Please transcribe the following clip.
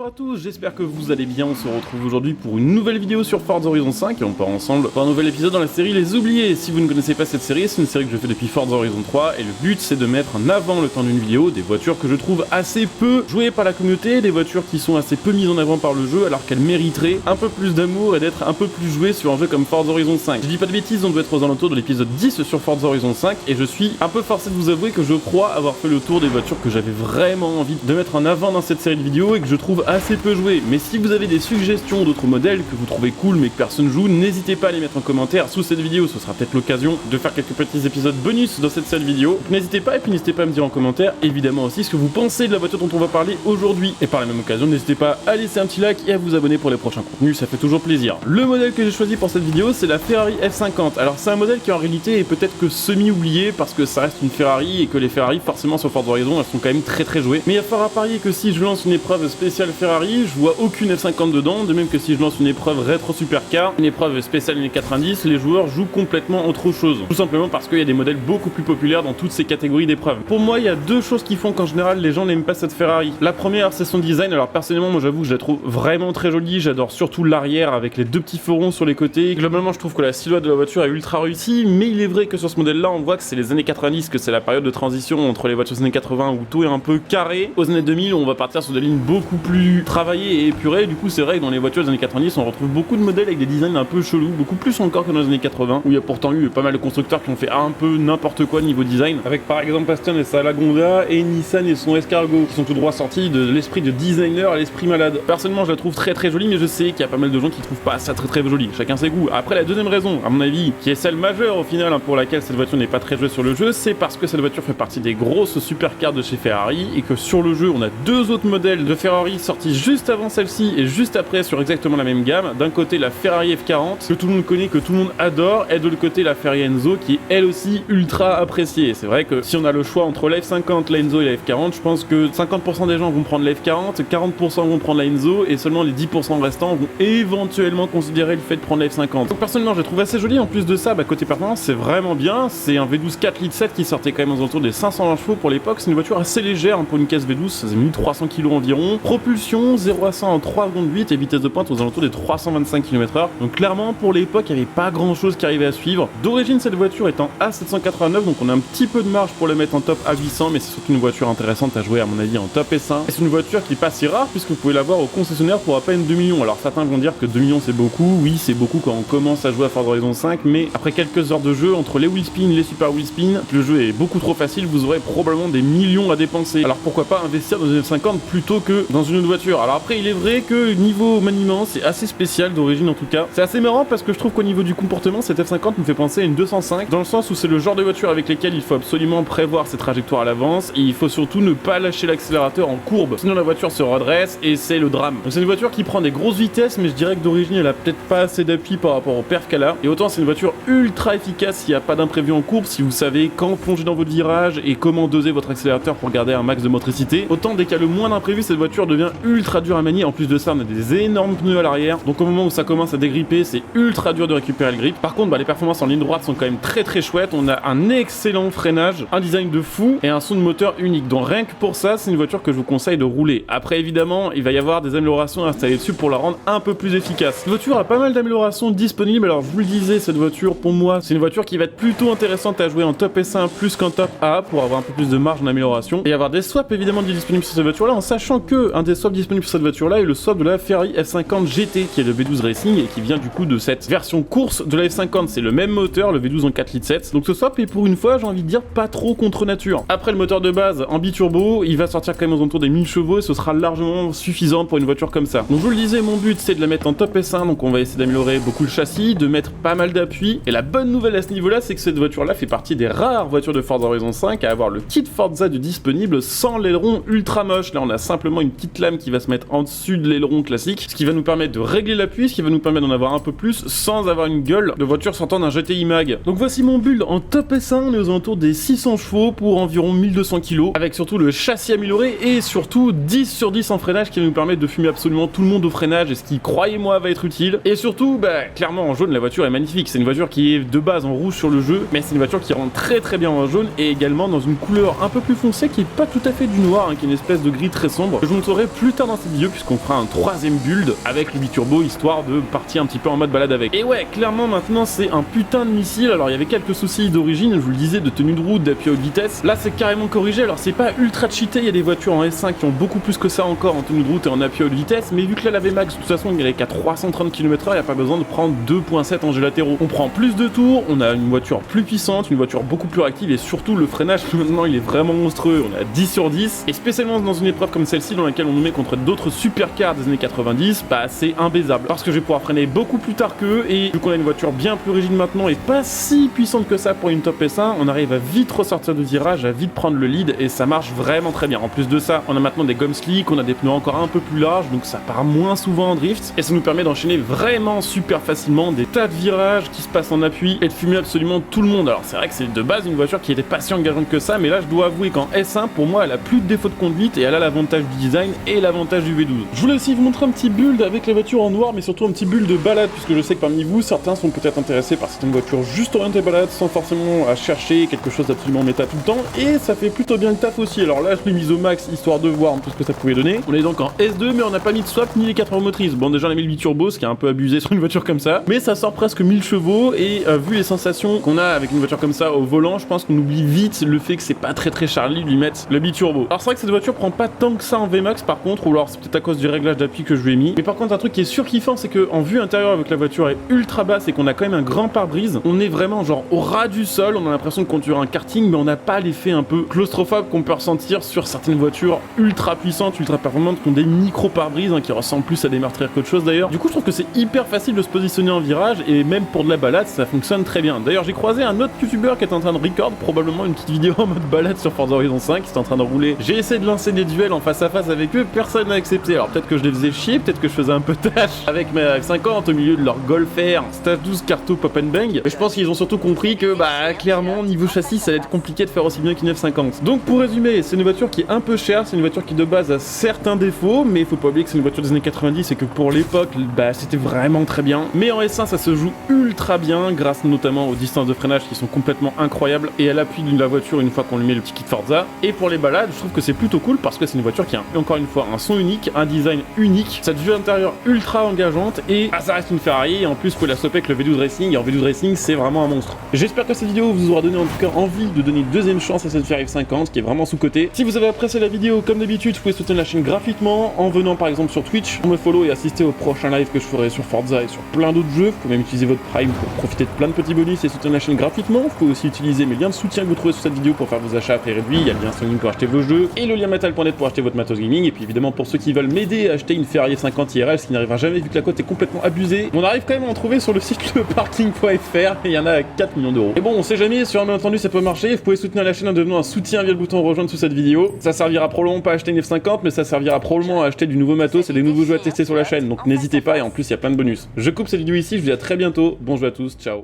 Bonjour à tous, j'espère que vous allez bien. On se retrouve aujourd'hui pour une nouvelle vidéo sur Forza Horizon 5 et on part ensemble pour un nouvel épisode dans la série Les Oubliés. Si vous ne connaissez pas cette série, c'est une série que je fais depuis Forza Horizon 3 et le but c'est de mettre en avant le temps d'une vidéo des voitures que je trouve assez peu jouées par la communauté, des voitures qui sont assez peu mises en avant par le jeu alors qu'elles mériteraient un peu plus d'amour et d'être un peu plus jouées sur un jeu comme Forza Horizon 5. Je dis pas de bêtises, on doit être aux alentours de l'épisode 10 sur Forza Horizon 5 et je suis un peu forcé de vous avouer que je crois avoir fait le tour des voitures que j'avais vraiment envie de mettre en avant dans cette série de vidéos et que je trouve assez peu jouées. Mais si vous avez des suggestions d'autres modèles que vous trouvez cool mais que personne joue, n'hésitez pas à les mettre en commentaire sous cette vidéo, ce sera peut-être l'occasion de faire quelques petits épisodes bonus dans cette seule vidéo. N'hésitez pas, et puis n'hésitez pas à me dire en commentaire évidemment aussi ce que vous pensez de la voiture dont on va parler aujourd'hui. Et par la même occasion, n'hésitez pas à laisser un petit like et à vous abonner pour les prochains contenus, ça fait toujours plaisir. Le modèle que j'ai choisi pour cette vidéo, c'est la Ferrari F50. Alors c'est un modèle qui en réalité est peut-être que semi-oublié parce que ça reste une Ferrari et que les Ferrari forcément sur Forza Horizon elles sont quand même très jouées. Mais il y a fort à parier que si je lance une épreuve spéciale Ferrari, je vois aucune F50 dedans, de même que si je lance une épreuve rétro supercar, une épreuve spéciale années 90, les joueurs jouent complètement autre chose. Tout simplement parce qu'il y a des modèles beaucoup plus populaires dans toutes ces catégories d'épreuves. Pour moi, il y a deux choses qui font qu'en général les gens n'aiment pas cette Ferrari. La première, c'est son design. Alors personnellement, moi j'avoue que je la trouve vraiment très jolie. J'adore surtout l'arrière avec les deux petits ferons sur les côtés. Globalement, je trouve que la silhouette de la voiture est ultra réussie, mais il est vrai que sur ce modèle-là, on voit que c'est les années 90, que c'est la période de transition entre les voitures des années 80 où tout est un peu carré. Aux années 2000, on va partir sur des lignes beaucoup plus travaillées et épurées. Du coup, c'est vrai que dans les voitures des années 90, on retrouve beaucoup de modèles avec des designs un peu chelous, beaucoup plus encore que dans les années 80, où il y a pourtant eu pas mal de constructeurs qui ont fait un peu n'importe quoi niveau design, avec par exemple Aston et sa Lagonda et Nissan et son Escargot, qui sont tout droit sortis de l'esprit de designer à l'esprit malade. Personnellement, je la trouve très jolie, mais je sais qu'il y a pas mal de gens qui trouvent pas ça très jolie. Chacun ses goûts. Après, la deuxième raison, à mon avis, qui est celle majeure au final, pour laquelle cette voiture n'est pas très jouée sur le jeu, c'est parce que cette voiture fait partie des grosses supercars de chez Ferrari et que sur le jeu, on a deux autres modèles de Ferrari sortis juste avant celle-ci et juste après sur exactement la même gamme. D'un côté, la Ferrari F40, que tout le monde connaît, que tout le monde adore, et de l'autre côté, la Ferrari Enzo, qui est elle aussi ultra appréciée. C'est vrai que si on a le choix entre la F50, la Enzo et la F40, je pense que 50% des gens vont prendre la F40, 40% vont prendre la Enzo, et seulement les 10% restants vont éventuellement considérer le fait de prendre la F50. Donc personnellement, je la trouve assez jolie. En plus de ça, côté performance, c'est vraiment bien. C'est un V12 4 litres 7 qui sortait quand même aux alentours des 520 chevaux pour l'époque. C'est une voiture assez légère pour une caisse V12, ça faisait 1300 kg environ. Propulsion 0 à 100 en 3,8 et vitesse de pointe aux alentours des 325 km/h. Donc clairement, pour l'époque, il n'y avait pas grand chose qui arrivait à suivre. D'origine, cette voiture est en A789, donc on a un petit peu de marge pour le mettre en top A800, mais c'est surtout une voiture intéressante à jouer à mon avis en top S1. Et c'est une voiture qui est pas si rare puisque vous pouvez l'avoir au concessionnaire pour à peine 2 millions. Alors certains vont dire que 2 millions c'est beaucoup, oui c'est beaucoup quand on commence à jouer à Forza Horizon 5, mais après quelques heures de jeu, entre les wheel spin, les super wheel spin, le jeu est beaucoup trop facile, vous aurez probablement des millions à dépenser. Alors pourquoi pas investir dans une F50 plutôt que dans une autre voiture. Alors après il est vrai que niveau maniement c'est assez spécial d'origine en tout cas. C'est assez marrant parce que je trouve qu'au niveau du comportement cette F50 me fait penser à une 205 dans le sens où c'est le genre de voiture avec lesquelles il faut absolument prévoir ses trajectoires à l'avance et il faut surtout ne pas lâcher l'accélérateur en courbe sinon la voiture se redresse et c'est le drame. Donc c'est une voiture qui prend des grosses vitesses mais je dirais que d'origine elle a peut-être pas assez d'appui par rapport au perf qu'elle a et autant c'est une voiture ultra efficace s'il n'y a pas d'imprévu en courbe, si vous savez quand plonger dans votre virage et comment doser votre accélérateur pour garder un max de motricité. Autant dès qu'il y a le moins d'imprévu cette voiture devient ultra dure à manier. En plus de ça on a des énormes pneus à l'arrière donc au moment où ça commence à dégripper c'est ultra dur de récupérer le grip. Par contre les performances en ligne droite sont quand même très chouettes. On a un excellent freinage, un design de fou et un son de moteur unique. Donc rien que pour ça c'est une voiture que je vous conseille de rouler. Après évidemment il va y avoir des améliorations à installer dessus pour la rendre un peu plus efficace. Cette voiture a pas mal d'améliorations disponibles. Alors je vous le disais, cette voiture pour moi c'est une voiture qui va être plutôt intéressante à jouer en top S1 plus qu'en top A pour avoir un peu plus de marge d'amélioration et avoir des swaps évidemment disponibles sur cette voiture là en sachant que un des swaps disponibles sur cette voiture là est le swap de la Ferrari F50 GT qui est le V12 Racing et qui vient du coup de cette version course de la F50. C'est le même moteur, le V12 en 4 litres 7. Donc ce swap est pour une fois j'ai envie de dire pas trop contre nature. Après le moteur de base en biturbo il va sortir quand même aux alentours des 1000 chevaux et ce sera largement suffisant pour une voiture comme ça. Donc je vous le disais, mon but c'est de la mettre en top S1 donc on va essayer d'améliorer beaucoup le châssis, de mettre pas mal d'appui et la bonne nouvelle à ce niveau là c'est que cette voiture là fait partie des rares voitures de Forza Horizon 5 à avoir le kit Forza de disponible sans l'aileron ultra moche. Là on a simplement une petite lame qui va se mettre en dessus de l'aileron classique ce qui va nous permettre de régler l'appui, ce qui va nous permettre d'en avoir un peu plus sans avoir une gueule de voiture sortant d'un GTI Mag. Donc voici mon build en top S1, on est aux alentours des 600 chevaux pour environ 1200 kg avec surtout le châssis amélioré et surtout 10 sur 10 en freinage qui va nous permettre de fumer absolument tout le monde au freinage et ce qui croyez-moi va être utile. Et surtout clairement en jaune la voiture est magnifique. C'est une voiture qui est de base en rouge sur le jeu mais c'est une voiture qui rentre très bien en jaune et également dans une couleur un peu plus foncée qui est pas tout à fait du noir qui est une espèce de gris très sombre. Je vous montrerai plus plus tard dans cette vidéo puisqu'on fera un troisième build avec le biturbo histoire de partir un petit peu en mode balade avec. Et ouais, clairement maintenant c'est un putain de missile. Alors il y avait quelques soucis d'origine, je vous le disais, de tenue de route, d'appui à haute vitesse. Là c'est carrément corrigé, alors c'est pas ultra cheaté, il y a des voitures en S5 qui ont beaucoup plus que ça encore en tenue de route et en appui à haute vitesse, mais vu que là la VMAX de toute façon il est qu'à 330 km/h, il n'y a pas besoin de prendre 2.7 en jets latéraux. On prend plus de tours, on a une voiture plus puissante, une voiture beaucoup plus réactive et surtout le freinage maintenant il est vraiment monstrueux, on est à 10 sur 10 et spécialement dans une épreuve comme celle-ci dans laquelle on nous met contre d'autres supercars des années 90, bah c'est imbaisable parce que je vais pouvoir freiner beaucoup plus tard qu'eux et vu qu'on a une voiture bien plus rigide maintenant et pas si puissante que ça pour une top S1, on arrive à vite ressortir du virage, à vite prendre le lead et ça marche vraiment très bien. En plus de ça, on a maintenant des gommes slick, on a des pneus encore un peu plus larges donc ça part moins souvent en drift et ça nous permet d'enchaîner vraiment super facilement des tas de virages qui se passent en appui et de fumer absolument tout le monde. Alors c'est vrai que c'est de base une voiture qui était pas si engageante que ça, mais là je dois avouer qu'en S1 pour moi elle a plus de défauts de conduite et elle a l'avantage du design et l'avantage du V12. Je voulais aussi vous montrer un petit build avec la voiture en noir mais surtout un petit build de balade puisque je sais que parmi vous certains sont peut-être intéressés par certaines voitures juste orientées balade sans forcément à chercher quelque chose d'absolument méta tout le temps et ça fait plutôt bien le taf aussi. Alors là je l'ai mise au max histoire de voir un peu ce que ça pouvait donner. On est donc en S2 mais on n'a pas mis de swap ni les 4 roues motrices. Bon déjà on a mis le biturbo ce qui est un peu abusé sur une voiture comme ça mais ça sort presque 1000 chevaux et vu les sensations qu'on a avec une voiture comme ça au volant je pense qu'on oublie vite le fait que c'est pas très Charlie de lui mettre le biturbo. Alors c'est vrai que cette voiture prend pas tant que ça en VMAX par contre ou alors c'est peut-être à cause du réglage d'appui que je lui ai mis mais par contre un truc qui est surkiffant c'est que en vue intérieure avec la voiture est ultra basse et qu'on a quand même un grand pare-brise on est vraiment genre au ras du sol, on a l'impression de conduire un karting mais on n'a pas l'effet un peu claustrophobe qu'on peut ressentir sur certaines voitures ultra puissantes, ultra performantes qui ont des micro pare-brise qui ressemblent plus à des meurtrières qu'autre chose d'ailleurs. Du coup je trouve que c'est hyper facile de se positionner en virage et même pour de la balade ça fonctionne très bien. D'ailleurs j'ai croisé un autre youtubeur qui est en train de record probablement une petite vidéo en mode balade sur Forza Horizon 5 qui est en train de rouler. J'ai essayé de lancer des duels en face à face avec eux, personne n'a accepté. Alors peut-être que je les faisais chier, peut-être que je faisais un peu tâche avec ma 50 au milieu de leur Golf R, Stage 12 Carto Pop and Bang. Et je pense qu'ils ont surtout compris que bah clairement niveau châssis ça allait être compliqué de faire aussi bien qu'une F50. Donc pour résumer, c'est une voiture qui est un peu chère, c'est une voiture qui de base a certains défauts, mais il faut pas oublier que c'est une voiture des années 90 et que pour l'époque bah c'était vraiment très bien. Mais en S1 ça se joue ultra bien grâce notamment aux distances de freinage qui sont complètement incroyables et à l'appui de la voiture une fois qu'on lui met le petit kit Forza. Et pour les balades, je trouve que c'est plutôt cool parce que c'est une voiture qui a encore une fois un son unique, un design unique, cette vue intérieure ultra engageante et bah, ça reste une Ferrari et en plus faut la swapper avec le V12 Racing et en V12 Racing c'est vraiment un monstre. J'espère que cette vidéo vous aura donné en tout cas envie de donner une deuxième chance à cette Ferrari F50 qui est vraiment sous-cotée. Si vous avez apprécié la vidéo comme d'habitude, vous pouvez soutenir la chaîne gratuitement en venant par exemple sur Twitch, pour me follow et assister au prochain live que je ferai sur Forza et sur plein d'autres jeux. Vous pouvez même utiliser votre Prime pour profiter de plein de petits bonus et soutenir la chaîne gratuitement. Vous pouvez aussi utiliser mes liens de soutien que vous trouvez sur cette vidéo pour faire vos achats à prix réduit. Il y a le lien Sony pour acheter vos jeux et le lien metal.net pour acheter votre matos gaming. Et puis évidemment pour ceux qui veulent m'aider à acheter une Ferrari F50 IRL, ce qui n'arrivera jamais vu que la cote est complètement abusée. On arrive quand même à en trouver sur le site leparking.fr et il y en a à 4 millions d'euros. Et bon, on sait jamais, sur un malentendu ça peut marcher. Vous pouvez soutenir la chaîne en devenant un soutien via le bouton rejoindre sous cette vidéo. Ça servira probablement pas à acheter une F50, mais ça servira probablement à acheter du nouveau matos et des nouveaux jeux à tester sur la chaîne. Donc n'hésitez pas et en plus il y a plein de bonus. Je coupe cette vidéo ici, je vous dis à très bientôt. Bon jeu à tous, ciao.